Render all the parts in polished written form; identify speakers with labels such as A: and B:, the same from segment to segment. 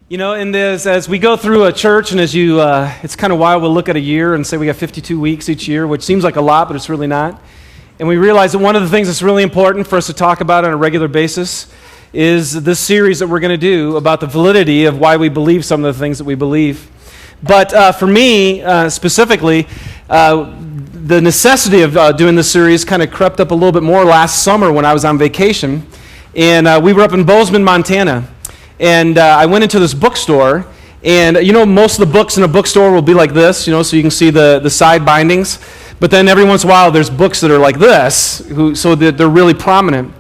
A: You know, and as we go through a church, and it's kind of wild, we'll look at a year and say we got 52 weeks each year, which seems like a lot, but it's really not. And we realize that one of the things that's really important for us to talk about on a regular basis is this series that we're going to do about the validity of why we believe some of the things that we believe. But for me, specifically, the necessity of doing this series kind of crept up a little bit more last summer when I was on vacation. And we were up in Bozeman, Montana. And I went into this bookstore, and most of the books in a bookstore will be like this, so you can see the side bindings. But then every once in a while, there's books that are like this, so that they're really prominent.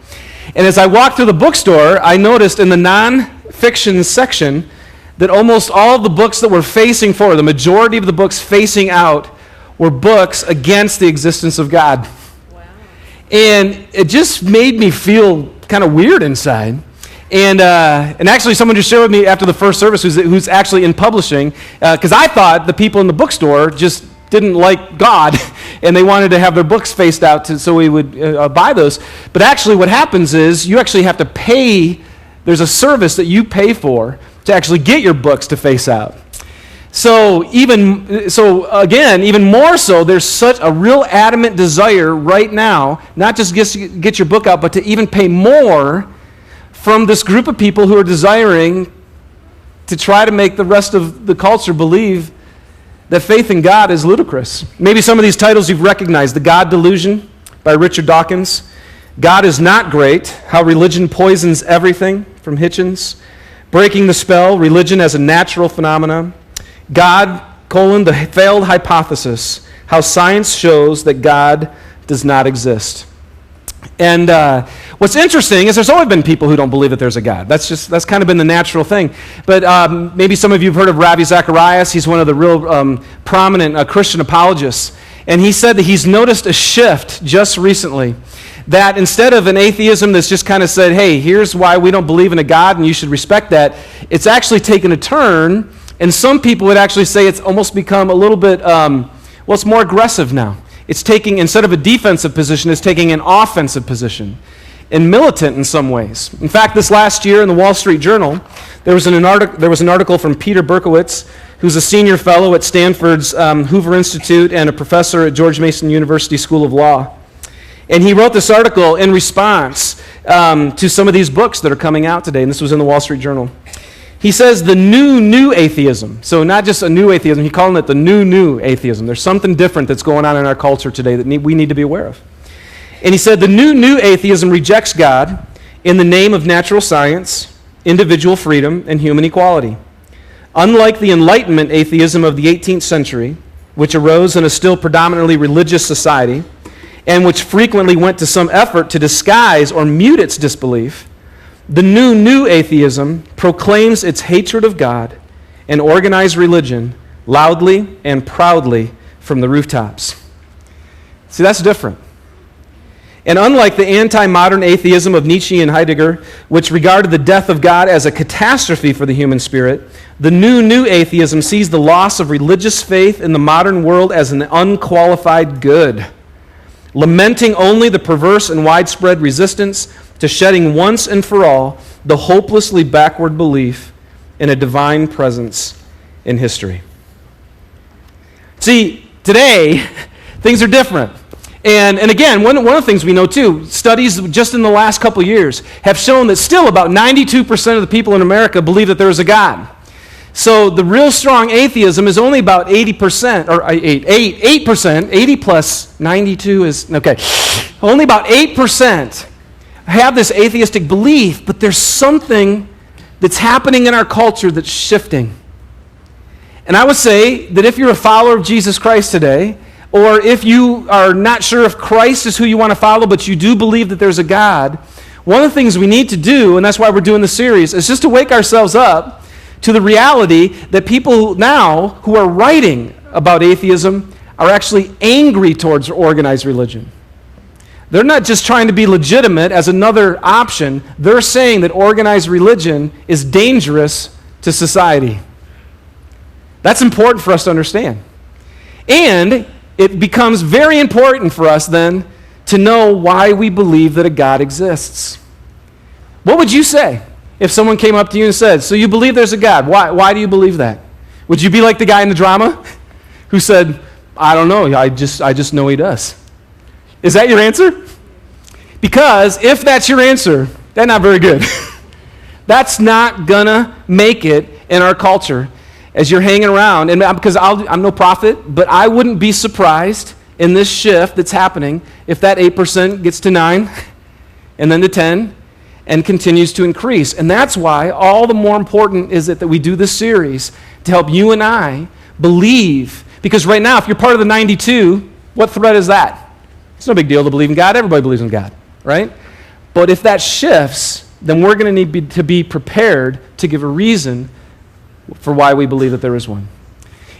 A: And as I walked through the bookstore, I noticed in the non-fiction section that almost all of the books that were facing forward, the majority of the books facing out, were books against the existence of God. Wow. And it just made me feel kind of weird inside. And actually, someone just shared with me after the first service who's actually in publishing, because I thought the people in the bookstore just didn't like God, and they wanted to have their books faced out so we would buy those. But actually, what happens is you actually have to pay. There's a service that you pay for to actually get your books to face out. So even more so, there's such a real adamant desire right now, not just get your book out, but to even pay more from this group of people who are desiring to try to make the rest of the culture believe that faith in God is ludicrous. Maybe some of these titles you've recognized. The God Delusion by Richard Dawkins. God is Not Great, How Religion Poisons Everything from Hitchens. Breaking the Spell, Religion as a Natural Phenomenon. God, the Failed Hypothesis, How Science Shows that God Does Not Exist. And what's interesting is there's always been people who don't believe that there's a God. That's kind of been the natural thing. But maybe some of you have heard of Ravi Zacharias. He's one of the real prominent Christian apologists. And he said that he's noticed a shift just recently, that instead of an atheism that's just kind of said, hey, here's why we don't believe in a God and you should respect that, it's actually taken a turn, and some people would actually say it's almost become a little bit, it's more aggressive now. It's taking, instead of a defensive position, it's taking an offensive position, and militant in some ways. In fact, this last year in the Wall Street Journal, there was an article from Peter Berkowitz, who's a senior fellow at Stanford's Hoover Institute and a professor at George Mason University School of Law. And he wrote this article in response to some of these books that are coming out today, and this was in the Wall Street Journal. He says the new atheism, so not just a new atheism, he's calling it the new atheism. There's something different that's going on in our culture today that we need to be aware of. And he said the new atheism rejects God in the name of natural science, individual freedom, and human equality. Unlike the Enlightenment atheism of the 18th century, which arose in a still predominantly religious society, and which frequently went to some effort to disguise or mute its disbelief, the new atheism proclaims its hatred of God and organized religion loudly and proudly from the rooftops. See, that's different. And unlike the anti-modern atheism of Nietzsche and Heidegger, which regarded the death of God as a catastrophe for the human spirit, the new atheism sees the loss of religious faith in the modern world as an unqualified good, lamenting only the perverse and widespread resistance to shedding once and for all the hopelessly backward belief in a divine presence in history. See, today, things are different. And again, one of the things we know too, studies just in the last couple of years have shown that still about 92% of the people in America believe that there is a God. So the real strong atheism is only about 80%, or 8%, 80 plus 92 is, okay, only about 8% have this atheistic belief, but there's something that's happening in our culture that's shifting. And I would say that if you're a follower of Jesus Christ today, or if you are not sure if Christ is who you want to follow, but you do believe that there's a God, one of the things we need to do, and that's why we're doing this series, is just to wake ourselves up to the reality that people now who are writing about atheism are actually angry towards organized religion. They're not just trying to be legitimate as another option. They're saying that organized religion is dangerous to society. That's important for us to understand. And it becomes very important for us then to know why we believe that a God exists. What would you say If someone came up to you and said, so you believe there's a God, why do you believe that? Would you be like the guy in the drama who said, I don't know, I just know he does? Is that your answer? Because if that's your answer, that's not very good. That's not gonna make it in our culture as you're hanging around. And because I'm no prophet, but I wouldn't be surprised in this shift that's happening if that 8% gets to 9 and then to 10 and continues to increase. And that's why all the more important is it that we do this series to help you and I believe. Because right now, if you're part of the 92, what threat is that? It's no big deal to believe in God. Everybody believes in God, right? But if that shifts, then we're going to need to be prepared to give a reason for why we believe that there is one.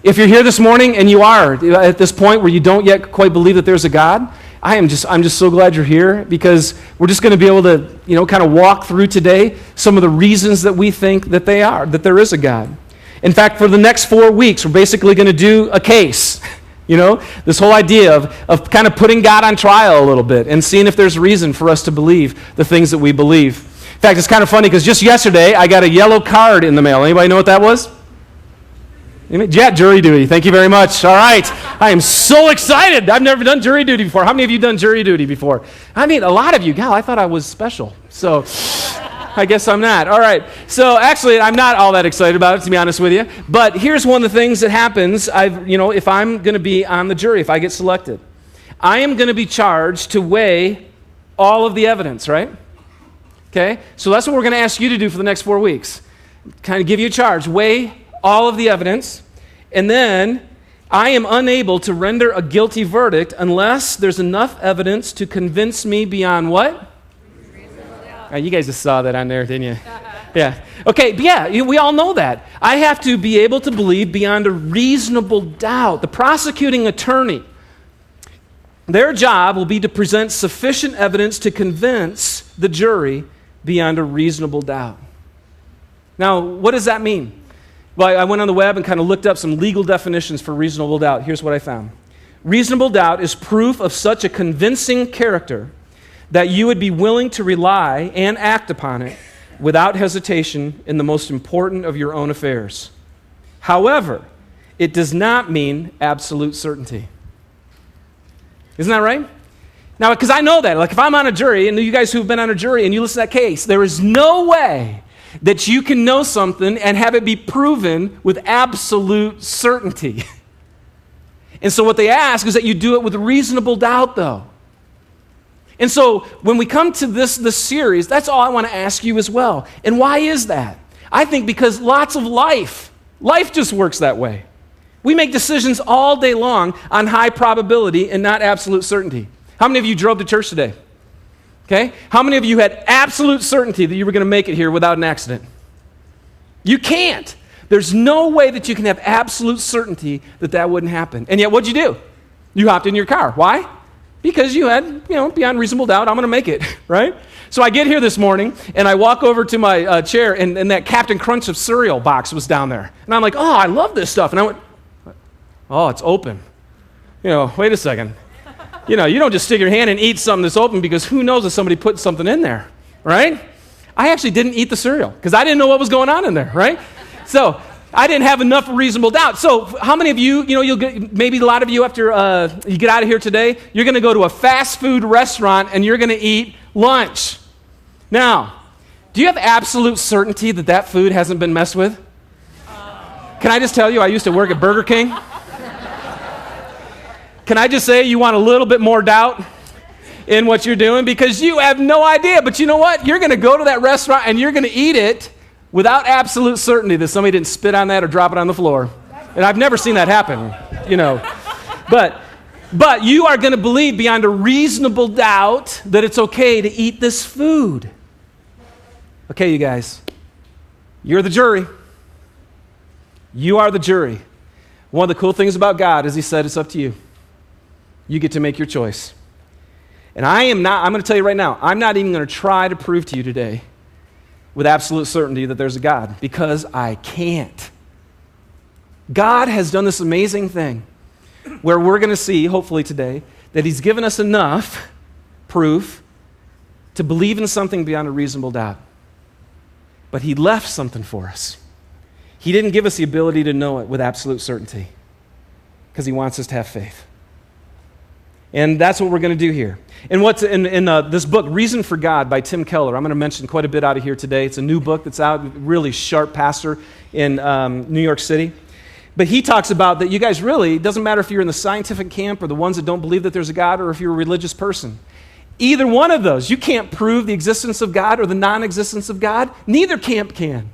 A: If you're here this morning and you are at this point where you don't yet quite believe that there's a God, I'm just so glad you're here, because we're just going to be able to, kind of walk through today some of the reasons that we think that there is a God. In fact, for the next 4 weeks, we're basically going to do a case. This whole idea of kind of putting God on trial a little bit and seeing if there's reason for us to believe the things that we believe. In fact, it's kind of funny because just yesterday I got a yellow card in the mail. Anybody know what that was? Yeah, jury duty. Thank you very much. All right. I am so excited. I've never done jury duty before. How many of you done jury duty before? I mean, a lot of you. God, I thought I was special. So I guess I'm not. All right. So actually, I'm not all that excited about it, to be honest with you. But here's one of the things that happens. If I'm going to be on the jury, if I get selected, I am going to be charged to weigh all of the evidence, right? Okay? So that's what we're going to ask you to do for the next 4 weeks. Kind of give you a charge. Weigh all of the evidence, and then I am unable to render a guilty verdict unless there's enough evidence to convince me beyond what? You guys just saw that on there, didn't you? Yeah. Okay, but yeah, we all know that. I have to be able to believe beyond a reasonable doubt. The prosecuting attorney, their job will be to present sufficient evidence to convince the jury beyond a reasonable doubt. Now, what does that mean? Well, I went on the web and kind of looked up some legal definitions for reasonable doubt. Here's what I found. Reasonable doubt is proof of such a convincing character that you would be willing to rely and act upon it without hesitation in the most important of your own affairs. However, it does not mean absolute certainty. Isn't that right? Now, because I know that. Like if I'm on a jury, and you guys who've been on a jury and you listen to that case, there is no way that you can know something and have it be proven with absolute certainty. And so what they ask is that you do it with reasonable doubt, though. And so when we come to this series, that's all I want to ask you as well. And why is that? I think because lots of life just works that way. We make decisions all day long on high probability and not absolute certainty. How many of you drove to church today? Okay? How many of you had absolute certainty that you were going to make it here without an accident? You can't. There's no way that you can have absolute certainty that that wouldn't happen. And yet, what'd you do? You hopped in your car. Why? Because you had, beyond reasonable doubt, I'm going to make it, right? So I get here this morning, and I walk over to my chair, and that Captain Crunch of cereal box was down there. And I'm like, oh, I love this stuff. And I went, oh, it's open. Wait a second. You don't just stick your hand and eat something that's open because who knows if somebody put something in there, right? I actually didn't eat the cereal because I didn't know what was going on in there, right? So I didn't have enough reasonable doubt. So how many of you, you'll get, maybe a lot of you after you get out of here today, you're going to go to a fast food restaurant and you're going to eat lunch. Now, do you have absolute certainty that that food hasn't been messed with? Can I just tell you, I used to work at Burger King. Can I just say you want a little bit more doubt in what you're doing? Because you have no idea. But you know what? You're going to go to that restaurant and you're going to eat it without absolute certainty that somebody didn't spit on that or drop it on the floor. And I've never seen that happen, But you are going to believe beyond a reasonable doubt that it's okay to eat this food. Okay, you guys. You're the jury. You are the jury. One of the cool things about God is He said it's up to you. You get to make your choice. And I'm going to tell you right now, I'm not even going to try to prove to you today with absolute certainty that there's a God, because I can't. God has done this amazing thing where we're going to see, hopefully today, that He's given us enough proof to believe in something beyond a reasonable doubt. but he left something for us. He didn't give us the ability to know it with absolute certainty because he wants us to have faith. And that's what we're going to do here. And what's in this book, Reason for God by Tim Keller, I'm going to mention quite a bit out of here today. It's a new book that's out, really sharp pastor in New York City. But he talks about that you guys really, it doesn't matter if you're in the scientific camp or the ones that don't believe that there's a God or if you're a religious person. Either one of those, you can't prove the existence of God or the non-existence of God. Neither camp can.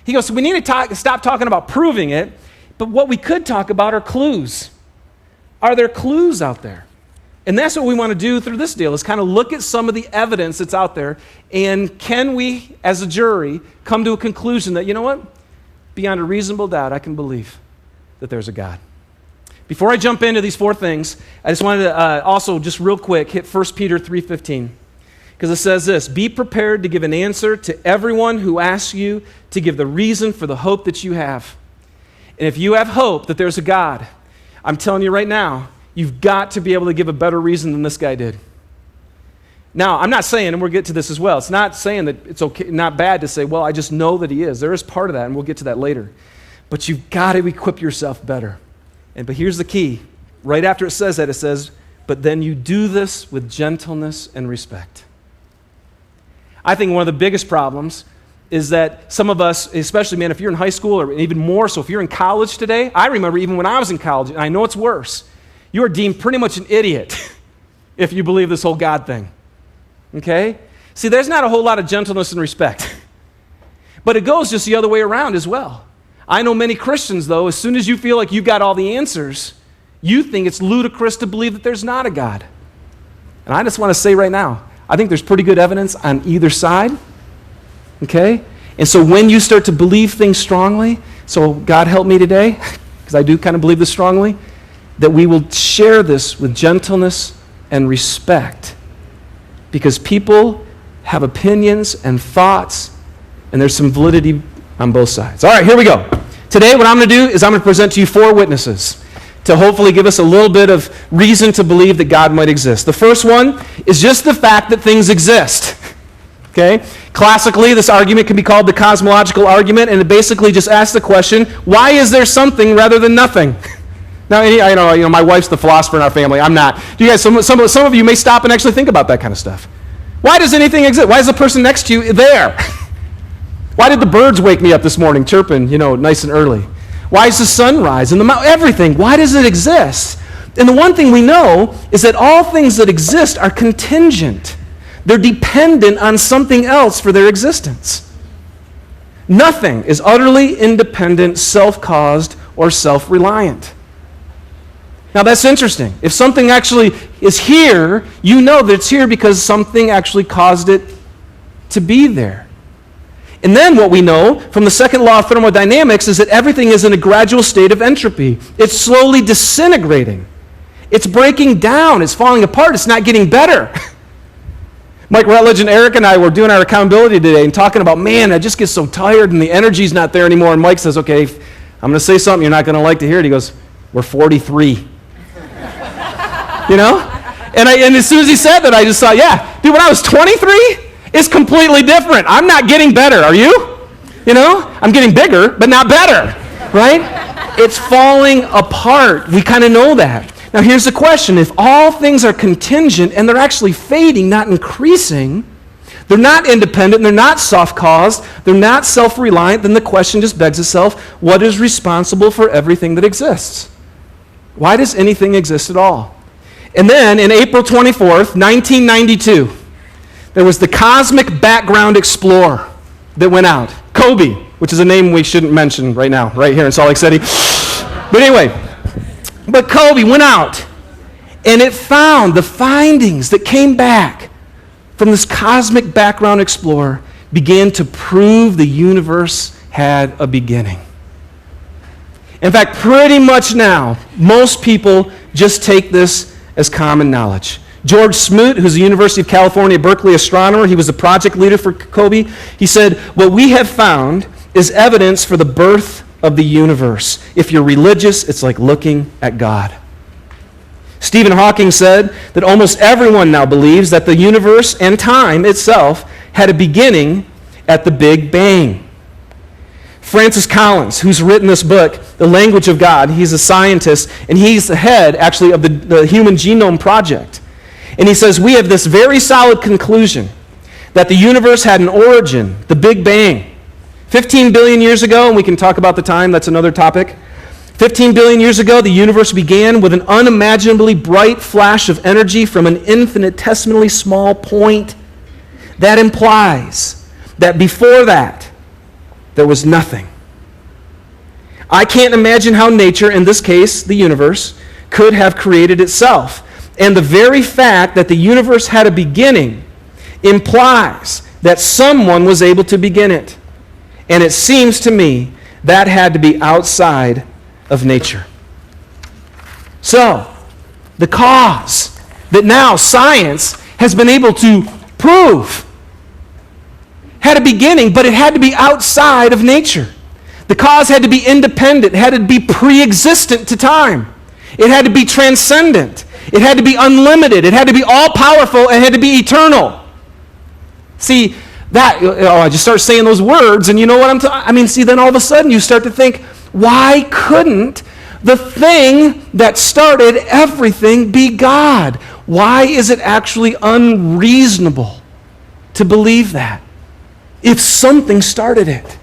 A: He goes, so we need to stop talking about proving it, but what we could talk about are clues. Are there clues out there? And that's what we want to do through this deal, is kind of look at some of the evidence that's out there, and can we, as a jury, come to a conclusion that, you know what? Beyond a reasonable doubt, I can believe that there's a God. Before I jump into these four things, I just wanted to also just real quick hit 1 Peter 3:15, because it says this, be prepared to give an answer to everyone who asks you to give the reason for the hope that you have. And if you have hope that there's a God, I'm telling you right now, you've got to be able to give a better reason than this guy did. Now, I'm not saying, and we'll get to this as well, it's not saying that it's okay, not bad to say, well, I just know that he is. There is part of that, and we'll get to that later. But you've got to equip yourself better. But here's the key. Right after it says that, it says, but then you do this with gentleness and respect. I think one of the biggest problems is that some of us, especially, man, if you're in high school, or even more so, if you're in college today, I remember even when I was in college, and I know it's worse, you are deemed pretty much an idiot if you believe this whole God thing. Okay? See, there's not a whole lot of gentleness and respect. But it goes just the other way around as well. I know many Christians, though, as soon as you feel like you've got all the answers, you think it's ludicrous to believe that there's not a God. And I just want to say right now, I think there's pretty good evidence on either side. Okay? And so when you start to believe things strongly, so God help me today, because I do kind of believe this strongly, that we will share this with gentleness and respect. Because people have opinions and thoughts, and there's some validity on both sides. All right, here we go. Today, what I'm going to do is I'm going to present to you four witnesses to hopefully give us a little bit of reason to believe that God might exist. The first one is just the fact that things exist. Okay? Classically, this argument can be called the cosmological argument, and it basically just asks the question, why is there something rather than nothing? Now, I know, my wife's the philosopher in our family. I'm not. Do you guys? Some of you may stop and actually think about that kind of stuff. Why does anything exist? Why is the person next to you there? Why did the birds wake me up this morning, chirping, nice and early? Why is the sun rise and the mountain? Everything. Why does it exist? And the one thing we know is that all things that exist are contingent. They're dependent on something else for their existence. Nothing is utterly independent, self-caused, or self-reliant. Now that's interesting. If something actually is here, you know that it's here because something actually caused it to be there. And then what we know from the second law of thermodynamics is that everything is in a gradual state of entropy. It's slowly disintegrating. It's breaking down. It's falling apart. It's not getting better. Mike Rutledge and Eric and I were doing our accountability today and talking about, man, I just get so tired and the energy's not there anymore. And Mike says, okay, I'm going to say something you're not going to like to hear it. He goes, we're 43. And as soon as he said that, I just thought, yeah, dude, when I was 23, it's completely different. I'm not getting better, are you? I'm getting bigger, but not better, right? It's falling apart. We kind of know that. Now, here's the question. If all things are contingent and they're actually fading, not increasing, they're not independent, they're not self-caused, they're not self-reliant, then the question just begs itself, what is responsible for everything that exists? Why does anything exist at all? And then, in April 24th, 1992, there was the Cosmic Background Explorer that went out. COBE, which is a name we shouldn't mention right now, right here in Salt Lake City. But anyway, COBE went out, and it found the findings that came back from this Cosmic Background Explorer began to prove the universe had a beginning. In fact, pretty much now, most people just take this as common knowledge. George Smoot, who's the University of California, Berkeley astronomer, he was the project leader for COBE, he said, what we have found is evidence for the birth of the universe. If you're religious, it's like looking at God. Stephen Hawking said that almost everyone now believes that the universe and time itself had a beginning at the Big Bang. Francis Collins, who's written this book, The Language of God, he's a scientist, and he's the head, actually, of the Human Genome Project. And he says, we have this very solid conclusion that the universe had an origin, the Big Bang. 15 billion years ago, and we can talk about the time, that's another topic. 15 billion years ago, the universe began with an unimaginably bright flash of energy from an infinitesimally small point. That implies that before that, there was nothing. I can't imagine how nature, in this case, the universe, could have created itself. And the very fact that the universe had a beginning implies that someone was able to begin it. And it seems to me that had to be outside of nature. So, the cause that now science has been able to prove had a beginning, but it had to be outside of nature. The cause had to be independent. It had to be pre-existent to time. It had to be transcendent. It had to be unlimited. It had to be all-powerful. It had to be eternal. See, I just start saying those words, and you know what I'm talking. See, then all of a sudden you start to think, why couldn't the thing that started everything be God? Why is it actually unreasonable to believe that if something started it?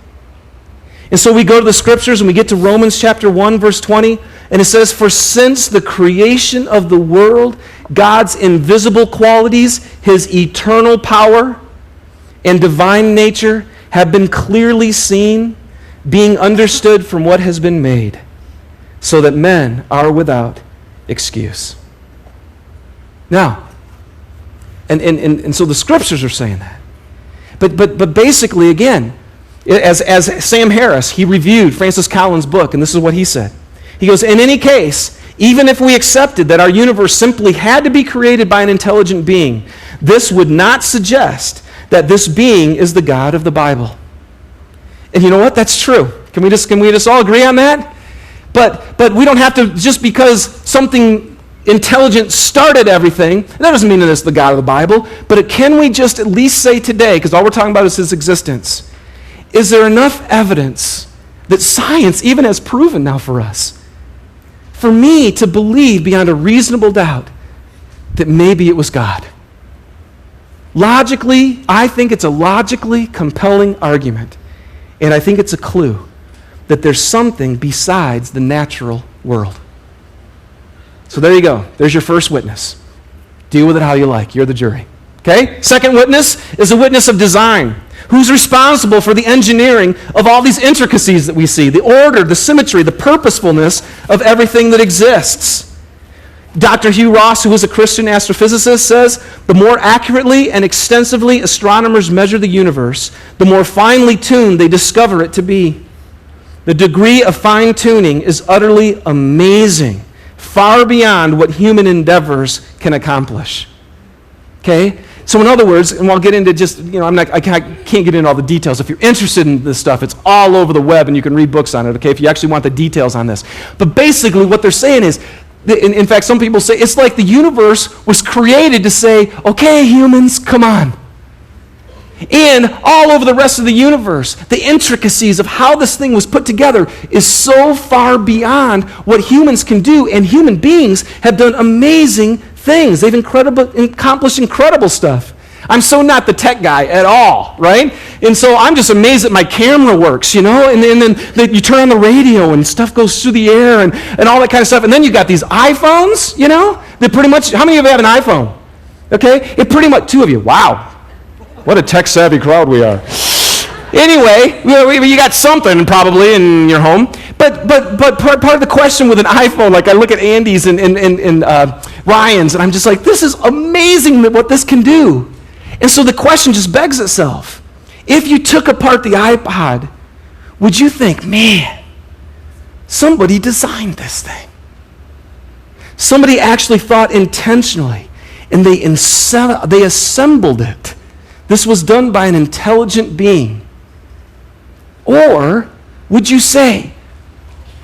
A: And so we go to the scriptures and we get to Romans chapter 1, verse 20, and it says, for since the creation of the world, God's invisible qualities, his eternal power and divine nature have been clearly seen, being understood from what has been made, so that men are without excuse. Now, and so the scriptures are saying that. But basically, again, as Sam Harris, he reviewed Francis Collins' book, and this is what he said. He goes, in any case, even if we accepted that our universe simply had to be created by an intelligent being, this would not suggest that this being is the God of the Bible. And you know what? That's true. Can we just all agree on that? But we don't have to, just because something intelligent started everything, that doesn't mean that it's the God of the Bible, but can we just at least say today, because all we're talking about is his existence, is there enough evidence that science even has proven now for us, for me to believe beyond a reasonable doubt that maybe it was God? Logically, I think it's a logically compelling argument, and I think it's a clue that there's something besides the natural world. So there you go. There's your first witness. Deal with it how you like. You're the jury. Okay? Second witness is a witness of design. Who's responsible for the engineering of all these intricacies that we see, the order, the symmetry, the purposefulness of everything that exists? Dr. Hugh Ross, who is a Christian astrophysicist, says, the more accurately and extensively astronomers measure the universe, the more finely tuned they discover it to be. The degree of fine-tuning is utterly amazing, far beyond what human endeavors can accomplish. Okay? So in other words, and I'll get into just, I can't get into all the details. If you're interested in this stuff, it's all over the web and you can read books on it, okay, if you actually want the details on this. But basically what they're saying is, in fact, some people say it's like the universe was created to say, okay, humans, come on. And all over the rest of the universe, the intricacies of how this thing was put together is so far beyond what humans can do, and human beings have done amazing things. They've accomplished incredible stuff. I'm so not the tech guy at all, right? And so I'm just amazed that my camera works, and then you turn on the radio and stuff goes through the air and all that kind of stuff. And then you got these iPhones, that pretty much, how many of you have an iPhone? Okay? It pretty much, 2 of you. Wow. What a tech-savvy crowd we are. Anyway, you got something probably in your home. But part of the question with an iPhone, like I look at Andy's and Ryan's, and I'm just like, this is amazing what this can do. And so the question just begs itself. If you took apart the iPod, would you think, man, somebody designed this thing? Somebody actually thought intentionally, and they assembled it. This was done by an intelligent being. Or would you say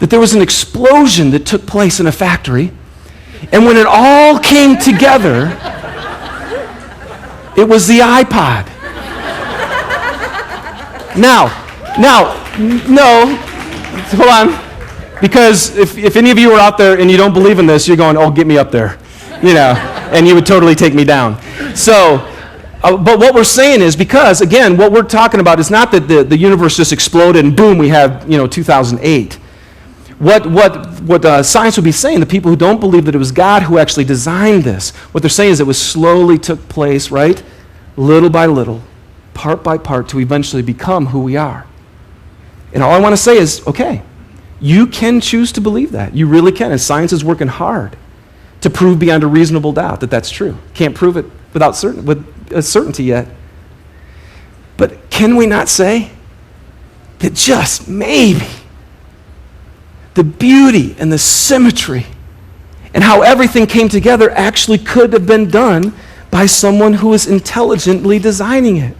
A: that there was an explosion that took place in a factory, and when it all came together, it was the iPod? Now, no, hold on. Because if any of you are out there and you don't believe in this, you're going, oh, get me up there. And you would totally take me down. So, but what we're saying is because, again, what we're talking about is not that the universe just exploded and boom, we have, 2008. What science would be saying, the people who don't believe that it was God who actually designed this, what they're saying is it was slowly took place, right? Little by little, part by part, to eventually become who we are. And all I want to say is, okay, you can choose to believe that. You really can. And science is working hard to prove beyond a reasonable doubt that that's true. Can't prove it with a certainty yet. But can we not say that just maybe the beauty and the symmetry and how everything came together actually could have been done by someone who was intelligently designing it?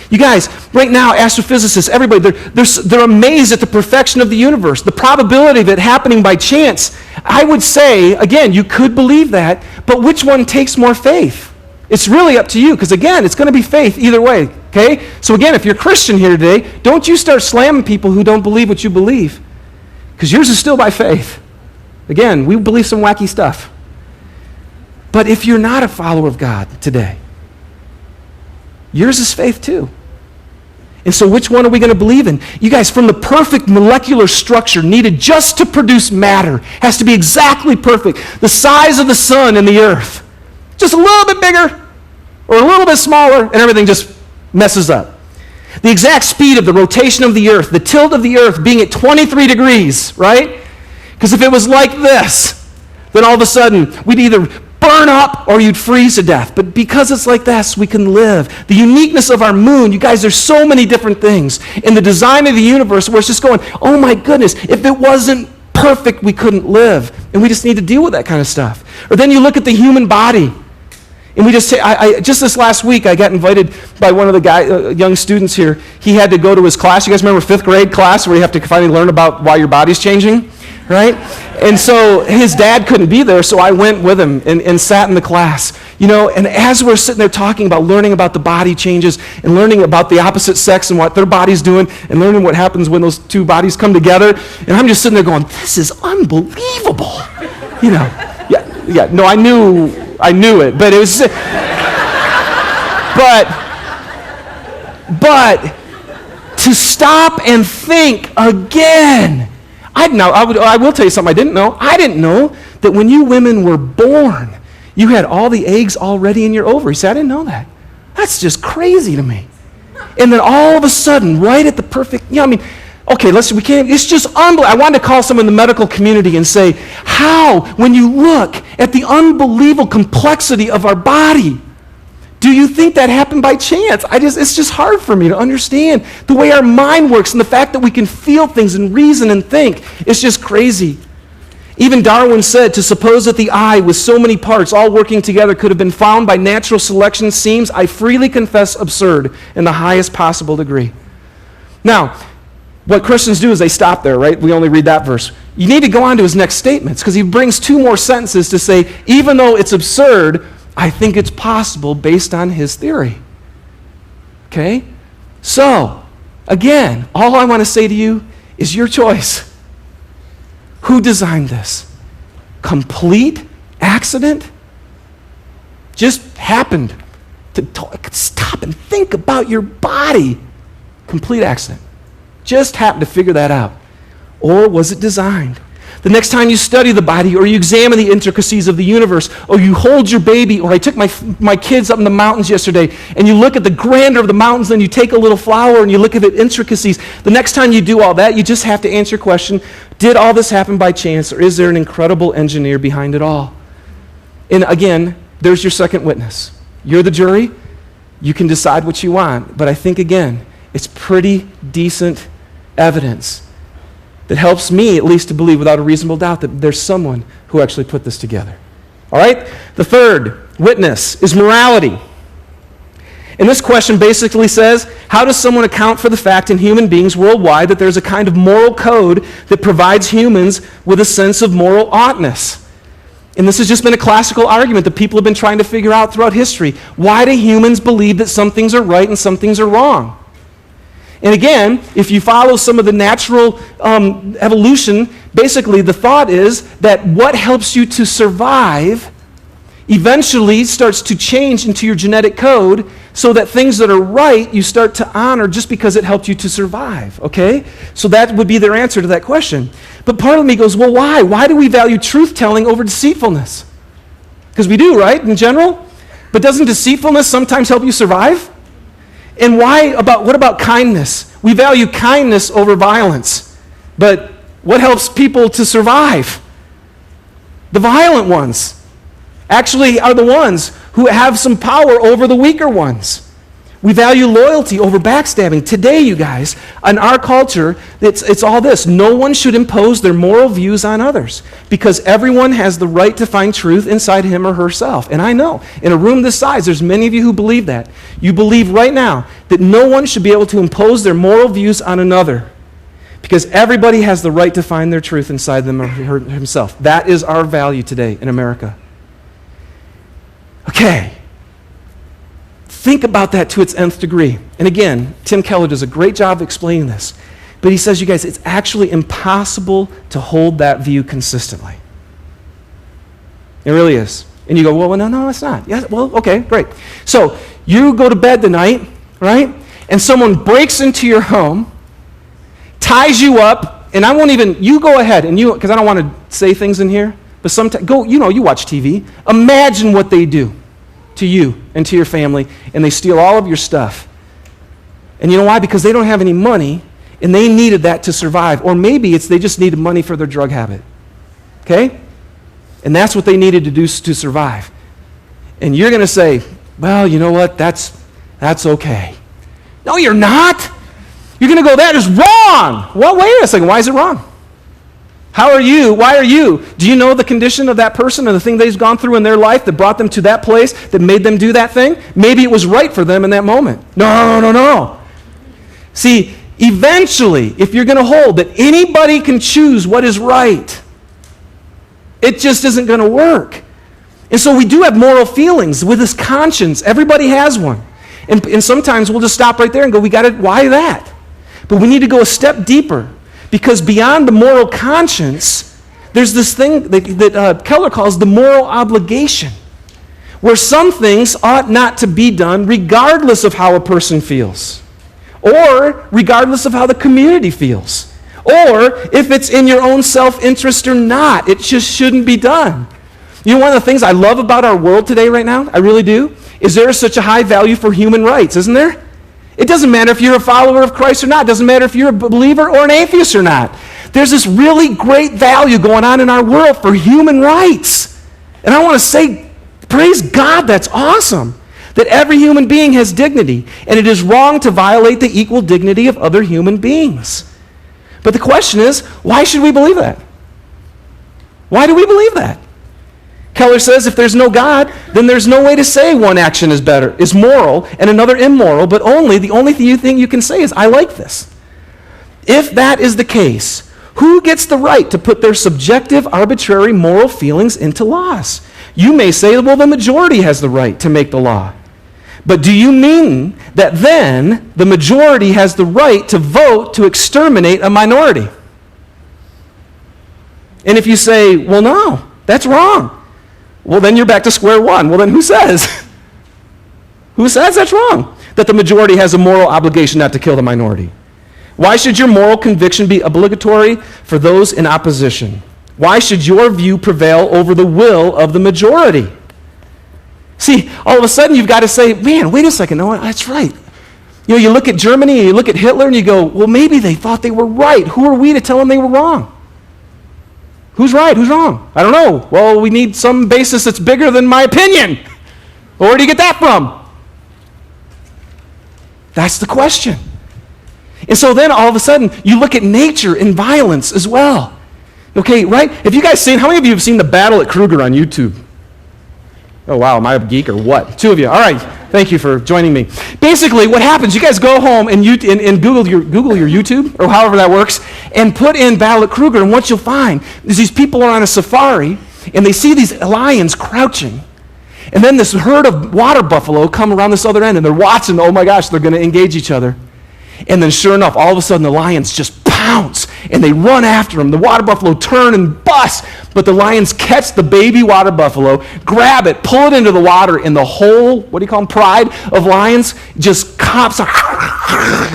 A: You guys, right now, astrophysicists, everybody, they're amazed at the perfection of the universe, the probability of it happening by chance. I would say, again, you could believe that, but which one takes more faith? It's really up to you, because again, it's going to be faith either way, okay? So again, if you're a Christian here today, don't you start slamming people who don't believe what you believe, because yours is still by faith. Again, we believe some wacky stuff. But if you're not a follower of God today, yours is faith too. And so which one are we going to believe in? You guys, from the perfect molecular structure needed just to produce matter, has to be exactly perfect. The size of the sun and the earth. Just a little bit bigger or a little bit smaller and everything just messes up. The exact speed of the rotation of the earth, the tilt of the earth being at 23 degrees, right? Because if it was like this, then all of a sudden we'd either burn up or you'd freeze to death. But because it's like this, we can live. The uniqueness of our moon, you guys, there's so many different things in the design of the universe where it's just going, oh my goodness, if it wasn't perfect, we couldn't live. And we just need to deal with that kind of stuff. Or then you look at the human body. And we just say, just this last week, I got invited by one of the young students here. He had to go to his class. You guys remember 5th grade class where you have to finally learn about why your body's changing? Right? And so his dad couldn't be there, so I went with him and sat in the class. And as we're sitting there talking about learning about the body changes and learning about the opposite sex and what their body's doing and learning what happens when those two bodies come together, and I'm just sitting there going, this is unbelievable. No, I knew it, but it was, but to stop and think again. I will tell you something I didn't know. I didn't know that when you women were born, you had all the eggs already in your ovaries. See, I didn't know that. That's just crazy to me. And then all of a sudden, right at the perfect, it's just unbelievable. I wanted to call someone in the medical community and say, how, when you look at the unbelievable complexity of our body, do you think that happened by chance? It's just hard for me to understand the way our mind works and the fact that we can feel things and reason and think. It's just crazy. Even Darwin said, to suppose that the eye with so many parts all working together could have been found by natural selection seems, I freely confess, absurd in the highest possible degree. Now, what Christians do is they stop there, right? We only read that verse. You need to go on to his next statements because he brings 2 more sentences to say, even though it's absurd, I think it's possible based on his theory. Okay? So, again, all I want to say to you is your choice. Who designed this? Complete accident? Just happened to stop and think about your body. Complete accident. Just happened to figure that out. Or was it designed? The next time you study the body or you examine the intricacies of the universe or you hold your baby, or I took my kids up in the mountains yesterday and you look at the grandeur of the mountains, then you take a little flower and you look at the intricacies. The next time you do all that, you just have to answer your question, did all this happen by chance or is there an incredible engineer behind it all? And again, there's your second witness. You're the jury. You can decide what you want. But I think, again, it's pretty decent evidence that helps me at least to believe without a reasonable doubt that there's someone who actually put this together. All right? The third witness is morality. And this question basically says, how does someone account for the fact in human beings worldwide that there's a kind of moral code that provides humans with a sense of moral oughtness? And this has just been a classical argument that people have been trying to figure out throughout history. Why do humans believe that some things are right and some things are wrong? And again, if you follow some of the natural evolution, basically the thought is that what helps you to survive eventually starts to change into your genetic code so that things that are right you start to honor just because it helped you to survive, okay? So that would be their answer to that question. But part of me goes, well, why? Why do we value truth-telling over deceitfulness? Because we do, right, in general? But doesn't deceitfulness sometimes help you survive? And what about kindness? We value kindness over violence. But what helps people to survive? The violent ones actually are the ones who have some power over the weaker ones. We value loyalty over backstabbing. Today, you guys, in our culture, it's all this. No one should impose their moral views on others because everyone has the right to find truth inside him or herself. And I know, in a room this size, there's many of you who believe that. You believe right now that no one should be able to impose their moral views on another because everybody has the right to find their truth inside them or himself. That is our value today in America. Okay. Think about that to its nth degree. And again, Tim Keller does a great job of explaining this. But he says, you guys, it's actually impossible to hold that view consistently. It really is. And you go, well, no, it's not. Yeah, well, okay, great. So you go to bed tonight, right? And someone breaks into your home, ties you up, and I won't even, you go ahead, and you, because I don't want to say things in here, but sometimes, you watch TV. Imagine what they do to you and to your family, and they steal all of your stuff. And you know why? Because they don't have any money, and they needed that to survive. Or maybe they just needed money for their drug habit. Okay? And that's what they needed to do to survive. And you're going to say, well, you know what? That's okay. No, you're not. You're going to go, that is wrong. Well, wait a second. Why is it wrong? How are you? Why are you? Do you know the condition of that person and the thing they've gone through in their life that brought them to that place that made them do that thing? Maybe it was right for them in that moment. No. See, eventually, if you're going to hold that anybody can choose what is right, it just isn't going to work. And so we do have moral feelings with this conscience. Everybody has one. And sometimes we'll just stop right there and go, why that? But we need to go a step deeper. Because beyond the moral conscience, there's this thing that Keller calls the moral obligation, where some things ought not to be done regardless of how a person feels, or regardless of how the community feels, or if it's in your own self-interest or not. It just shouldn't be done. You know, one of the things I love about our world today right now, I really do, is there is such a high value for human rights, isn't there? It doesn't matter if you're a follower of Christ or not. It doesn't matter if you're a believer or an atheist or not. There's this really great value going on in our world for human rights. And I want to say, praise God, that's awesome. That every human being has dignity. And it is wrong to violate the equal dignity of other human beings. But the question is, why should we believe that? Why do we believe that? Keller says if there's no God, then there's no way to say one action is moral and another immoral, but the only thing you can say is, I like this. If that is the case, who gets the right to put their subjective, arbitrary moral feelings into laws? You may say, well, the majority has the right to make the law. But do you mean that then the majority has the right to vote to exterminate a minority? And if you say, well, no, that's wrong. Well, then you're back to square one. Well, then who says? Who says that's wrong? That the majority has a moral obligation not to kill the minority. Why should your moral conviction be obligatory for those in opposition? Why should your view prevail over the will of the majority? See, all of a sudden you've got to say, man, wait a second, no, that's right. You look at Germany and you look at Hitler and you go, well, maybe they thought they were right. Who are we to tell them they were wrong? Who's right? Who's wrong? I don't know. Well, we need some basis that's bigger than my opinion. Well, where do you get that from? That's the question. And so then all of a sudden, you look at nature and violence as well. Okay, right? Have you guys seen, how many of you have seen The Battle at Kruger on YouTube? Oh, wow, am I a geek or what? 2 of you. All right, thank you for joining me. Basically, what happens, you guys go home and Google your YouTube, or however that works, and put in Battle at Kruger, and what you'll find is these people are on a safari, and they see these lions crouching, and then this herd of water buffalo come around this other end, and they're watching, oh my gosh, they're going to engage each other. And then sure enough, all of a sudden the lions just pounce and they run after him. The water buffalo turn and bust, but the lions catch the baby water buffalo, grab it, pull it into the water, and the whole, what do you call them, pride of lions just cops,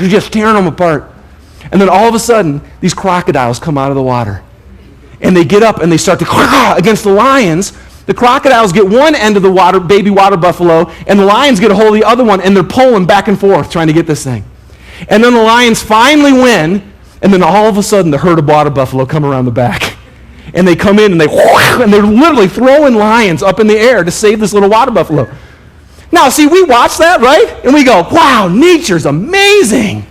A: just tearing them apart. And then all of a sudden, these crocodiles come out of the water. And they get up and they start to against the lions. The crocodiles get one end of the baby water buffalo, and the lions get a hold of the other one, and they're pulling back and forth trying to get this thing. And then the lions finally win, and then all of a sudden the herd of water buffalo come around the back. And they come in and they're literally throwing lions up in the air to save this little water buffalo. Now, see, we watch that, right? And we go, wow, nature's amazing.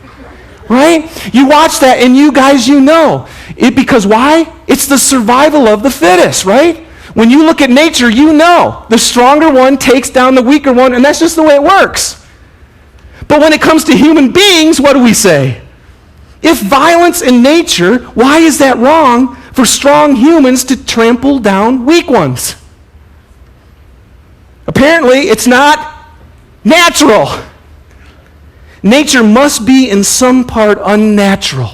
A: Right? You watch that and you guys, you know. Because why? It's the survival of the fittest, right? When you look at nature, you know. The stronger one takes down the weaker one, and that's just the way it works. But when it comes to human beings, what do we say? If violence in nature, why is that wrong for strong humans to trample down weak ones? Apparently, it's not natural. Nature must be in some part unnatural.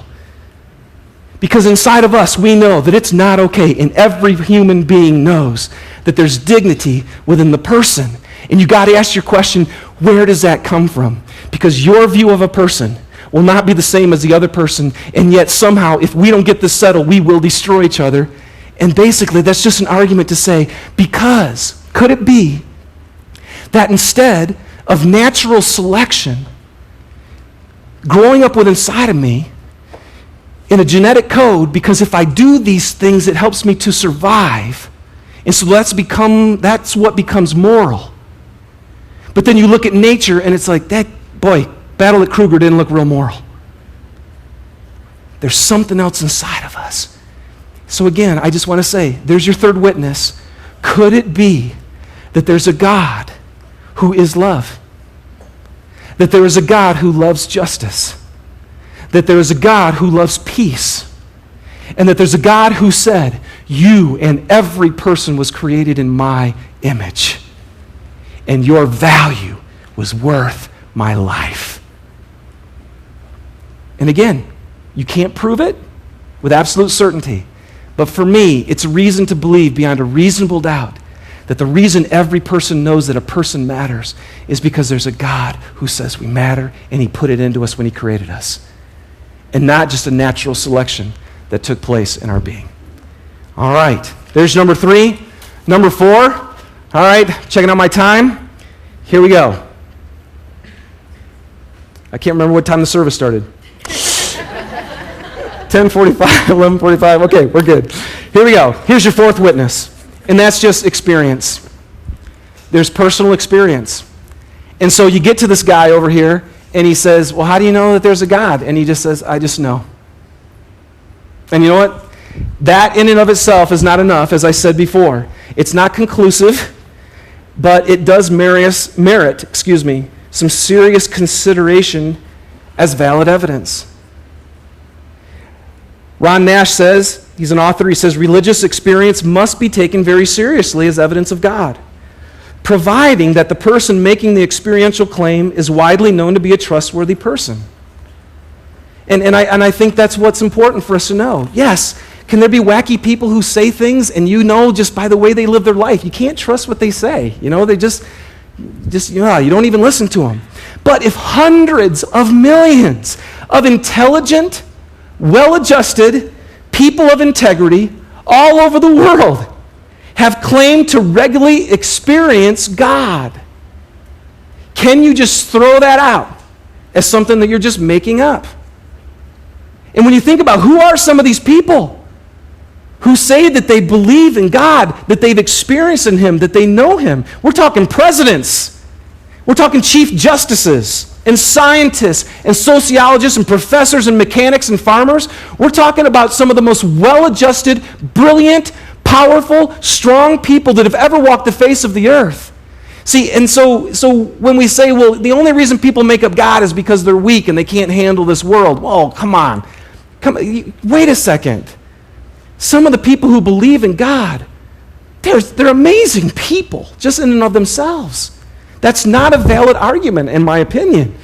A: Because inside of us, we know that it's not okay, and every human being knows that there's dignity within the person. And you got to ask your question, where does that come from? Because your view of a person will not be the same as the other person, and yet somehow, if we don't get this settled, we will destroy each other. And basically, that's just an argument to say, because, could it be that instead of natural selection growing up with inside of me in a genetic code, because if I do these things, it helps me to survive, and so that's what becomes moral. But then you look at nature, and it's like, that boy, Battle at Kruger didn't look real moral. There's something else inside of us. So again, I just want to say, there's your third witness. Could it be that there's a God who is love? That there is a God who loves justice? That there is a God who loves peace? And that there's a God who said, you and every person was created in my image, and your value was worth my life. And again, you can't prove it with absolute certainty. But for me, it's a reason to believe beyond a reasonable doubt that the reason every person knows that a person matters is because there's a God who says we matter, and he put it into us when he created us. And not just a natural selection that took place in our being. All right, there's number 3. Number 4, all right, checking out my time. Here we go. I can't remember what time the service started. 10:45, 11:45. Okay, we're good. Here we go. Here's your fourth witness, and that's just experience. There's personal experience. And so you get to this guy over here, and he says, well, how do you know that there's a God? And he just says, I just know. And you know what? That in and of itself is not enough, as I said before. It's not conclusive, but it does merit some serious consideration as valid evidence. Ron Nash says, he's an author, he says, religious experience must be taken very seriously as evidence of God, providing that the person making the experiential claim is widely known to be a trustworthy person. And I think that's what's important for us to know. Yes, can there be wacky people who say things and you know just by the way they live their life, you can't trust what they say. You know, they just you don't even listen to them. But if hundreds of millions of intelligent, well-adjusted people of integrity all over the world have claimed to regularly experience God, can you just throw that out as something that you're just making up? And when you think about who are some of these people who say that they believe in God, that they've experienced in him, that they know him, we're talking presidents, we're talking chief justices, and scientists, and sociologists, and professors, and mechanics, and farmers. We're talking about some of the most well-adjusted, brilliant, powerful, strong people that have ever walked the face of the earth. See, and so when we say, well, the only reason people make up God is because they're weak and they can't handle this world. Whoa, come on. Wait a second. Some of the people who believe in God, they're amazing people, just in and of themselves. That's not a valid argument, in my opinion,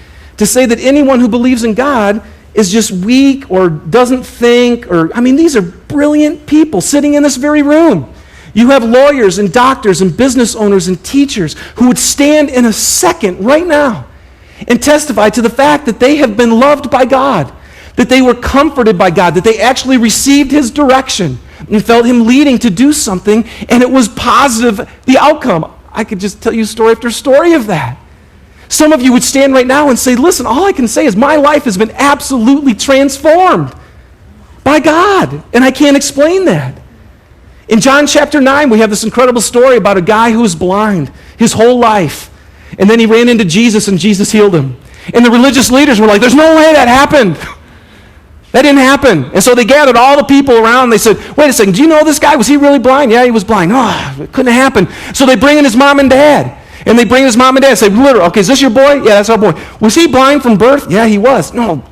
A: to say that anyone who believes in God is just weak or doesn't think, these are brilliant people sitting in this very room. You have lawyers and doctors and business owners and teachers who would stand in a second right now and testify to the fact that they have been loved by God, that they were comforted by God, that they actually received His direction and felt Him leading to do something, and it was positive, the outcome. I could just tell you story after story of that. Some of you would stand right now and say, listen, all I can say is my life has been absolutely transformed by God, and I can't explain that. In John chapter 9, we have this incredible story about a guy who was blind his whole life, and then he ran into Jesus, and Jesus healed him. And the religious leaders were like, there's no way that happened. That didn't happen. And so they gathered all the people around. They said, wait a second, do you know this guy? Was he really blind? Yeah, he was blind. Oh, it couldn't happen. So they bring in his mom and dad. And they bring his mom and dad and say, literally, okay, is this your boy? Yeah, that's our boy. Was he blind from birth? Yeah, he was. No.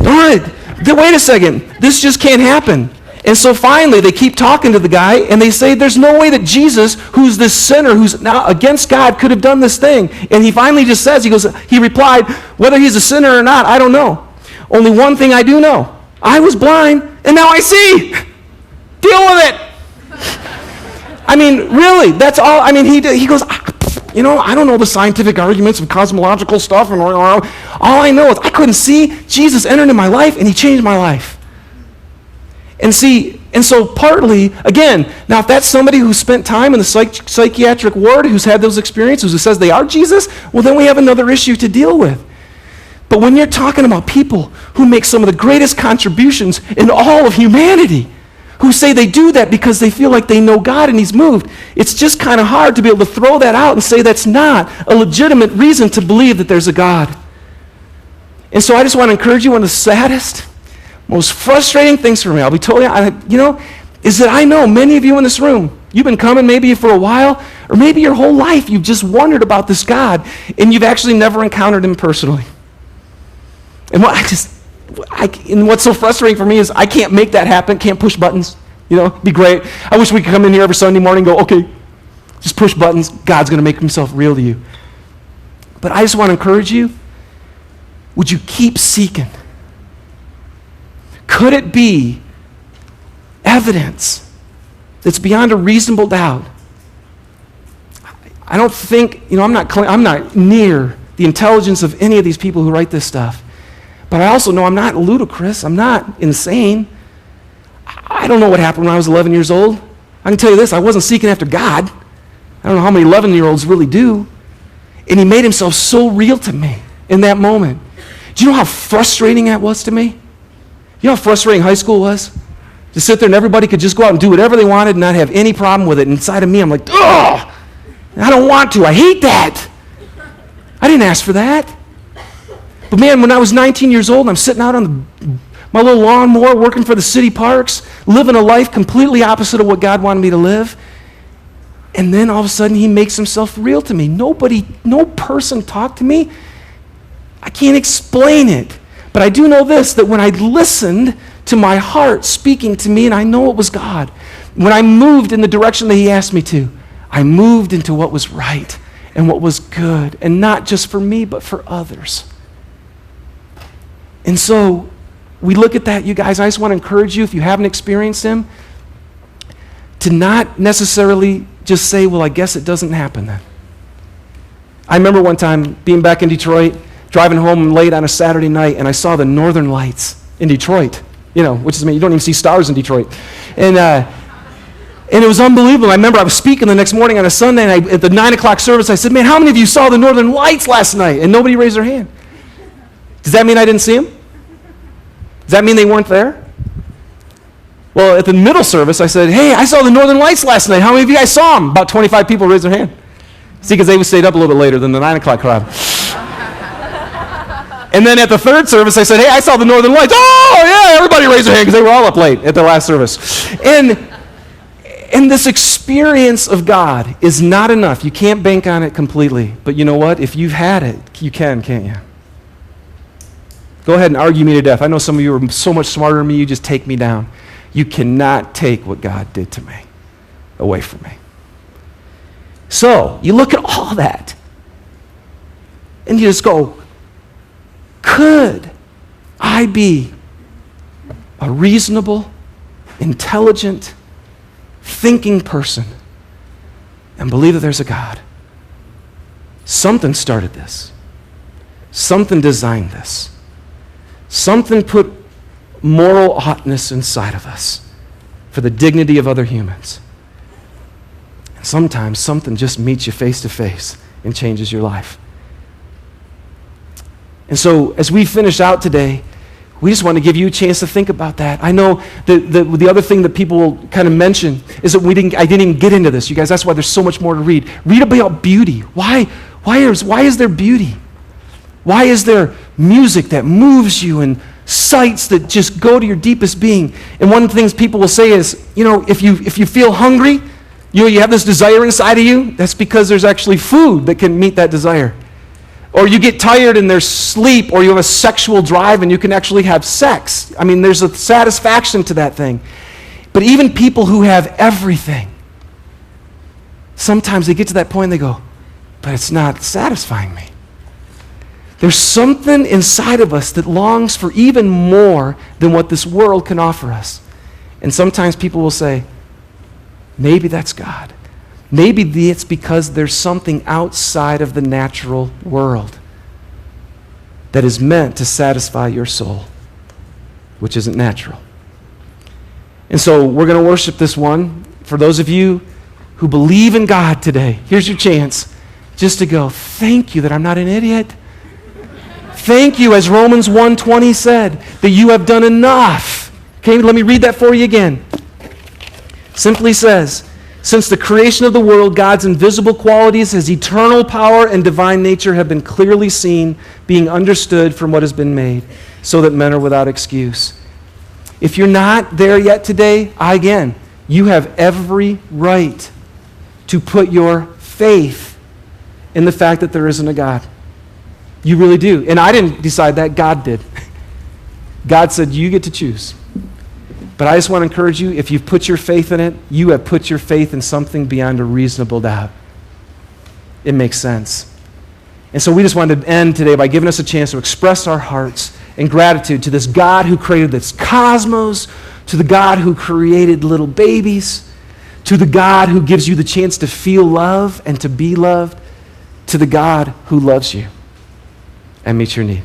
A: Darn it. Wait a second. This just can't happen. And so finally, they keep talking to the guy, and they say, there's no way that Jesus, who's this sinner, who's now against God, could have done this thing. And he finally just says, he replied, whether he's a sinner or not, I don't know. Only one thing I do know. I was blind, and now I see. Deal with it. Really, that's all. He goes, I don't know the scientific arguments of cosmological stuff. And all I know is I couldn't see. Jesus entered into my life, and He changed my life. And so partly, again, now if that's somebody who spent time in the psychiatric ward, who's had those experiences, who says they are Jesus, well, then we have another issue to deal with. But when you're talking about people who make some of the greatest contributions in all of humanity, who say they do that because they feel like they know God and He's moved, it's just kind of hard to be able to throw that out and say that's not a legitimate reason to believe that there's a God. And so I just want to encourage you, one of the saddest, most frustrating things for me, I'll be totally honest, is that I know many of you in this room, you've been coming maybe for a while, or maybe your whole life you've just wondered about this God, and you've actually never encountered Him personally. And what's so frustrating for me is I can't make that happen, can't push buttons. Be great. I wish we could come in here every Sunday morning and go, okay, just push buttons. God's going to make Himself real to you. But I just want to encourage you, would you keep seeking? Could it be evidence that's beyond a reasonable doubt? I don't think, I'm not near the intelligence of any of these people who write this stuff. But I also know I'm not ludicrous. I'm not insane. I don't know what happened when I was 11 years old. I can tell you this, I wasn't seeking after God. I don't know how many 11-year-olds really do. And He made Himself so real to me in that moment. Do you know how frustrating that was to me? You know how frustrating high school was? To sit there and everybody could just go out and do whatever they wanted and not have any problem with it. And inside of me, I'm like, ugh! I don't want to. I hate that. I didn't ask for that. But man, when I was 19 years old, I'm sitting out on my little lawnmower working for the city parks, living a life completely opposite of what God wanted me to live. And then all of a sudden, He makes Himself real to me. No person talked to me. I can't explain it. But I do know this, that when I listened to my heart speaking to me, and I know it was God, when I moved in the direction that He asked me to, I moved into what was right and what was good, and not just for me, but for others. And so we look at that, you guys. I just want to encourage you, if you haven't experienced Him, to not necessarily just say, well, I guess it doesn't happen then. I remember one time being back in Detroit, driving home late on a Saturday night, and I saw the Northern Lights in Detroit, which is, you don't even see stars in Detroit. And it was unbelievable. I remember I was speaking the next morning on a Sunday, and at the 9 o'clock service, I said, man, how many of you saw the Northern Lights last night? And nobody raised their hand. Does that mean I didn't see them? Does that mean they weren't there? Well, at the middle service, I said, hey, I saw the Northern Lights last night. How many of you guys saw them? About 25 people raised their hand. See, because they stayed up a little bit later than the 9 o'clock crowd. And then at the third service, I said, hey, I saw the Northern Lights. Oh, yeah, everybody raised their hand because they were all up late at the last service. And this experience of God is not enough. You can't bank on it completely. But you know what? If you've had it, you can, can't you? Go ahead and argue me to death. I know some of you are so much smarter than me, you just take me down. You cannot take what God did to me away from me. So, you look at all that, and you just go, could I be a reasonable, intelligent, thinking person and believe that there's a God? Something started this. Something designed this. Something put moral oughtness inside of us for the dignity of other humans. And sometimes something just meets you face to face and changes your life. And so as we finish out today, we just want to give you a chance to think about that. I know the other thing that people will kind of mention is that I didn't even get into this. You guys, that's why there's so much more to read. Read about beauty. Why is there beauty? Why is there music that moves you and sights that just go to your deepest being? And one of the things people will say is, if you feel hungry, you have this desire inside of you, that's because there's actually food that can meet that desire. Or you get tired and there's sleep, or you have a sexual drive and you can actually have sex. I mean, there's a satisfaction to that thing. But even people who have everything, sometimes they get to that point and they go, but it's not satisfying me. There's something inside of us that longs for even more than what this world can offer us. And sometimes people will say, maybe that's God. Maybe it's because there's something outside of the natural world that is meant to satisfy your soul, which isn't natural. And so we're going to worship this one. For those of you who believe in God today, here's your chance just to go, thank you that I'm not an idiot. Thank you, as Romans 1:20 said, that you have done enough. Okay, let me read that for you again. Simply says, since the creation of the world, God's invisible qualities, his eternal power and divine nature have been clearly seen, being understood from what has been made, so that men are without excuse. If you're not there yet today, again, you have every right to put your faith in the fact that there isn't a God. You really do. And I didn't decide that, God did. God said, you get to choose. But I just want to encourage you, if you've put your faith in it, you have put your faith in something beyond a reasonable doubt. It makes sense. And so we just wanted to end today by giving us a chance to express our hearts in gratitude to this God who created this cosmos, to the God who created little babies, to the God who gives you the chance to feel love and to be loved, to the God who loves you and meets your need.